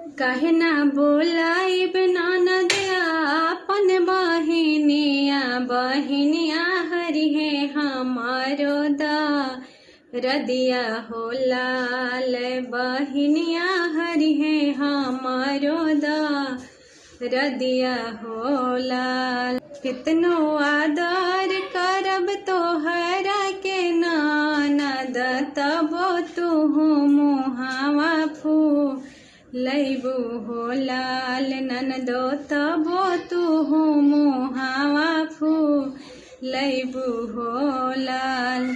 काहे ना बोलाइब ननद आपन बहिनिया, बहिनिया हरिहे हमारो रदिया हो लाल, बहिनिया हरिहे हमारो रदिया हो लाल। कितनो आदर करब तोहरा के ननद, तबो तुहु मुहावा फूलैबू हो लाल ननदो, तबो तुहु मुहावा फूलैबू हो लाल।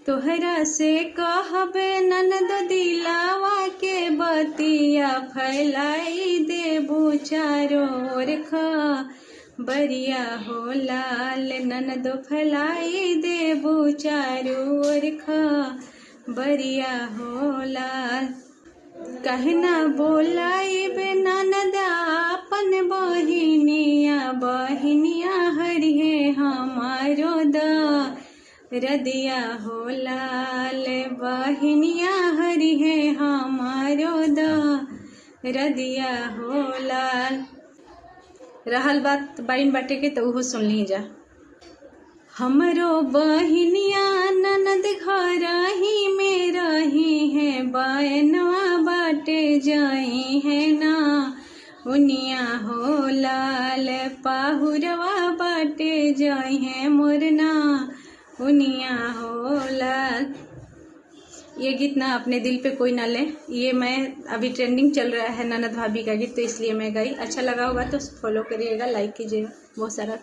तोहरा से कहब ननद दिलावा के बतिया, फैलाई देबू चारों ओर खबरिया हो लाल ननदो, फैलाई देबू चारों ओर खबरिया हो लाल। कहना बोलाइब ननद आपन बहिनिया, बहिनिया हरिहे हमारो रदिया हो लाल, बहिनिया हरिहे हमारो रदिया हो लाल। रहल बात बाइन बाटे के तो उहो सुन ली जा। हमरो बहिनिया ननद घर ही में रही है, बहनवा बाटे जाई है ना उनिया हो लाल, पाहुरवा बाटे जाई है मोरना उनिया हो लाल। ये गीत ना अपने दिल पे कोई ना ले, ये मैं अभी ट्रेंडिंग चल रहा है ननद भाभी का गीत, तो इसलिए मैं गाई। अच्छा लगा होगा तो फॉलो करिएगा, लाइक कीजिएगा, बहुत सारा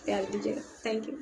प्यार दीजिएगा। Thank you.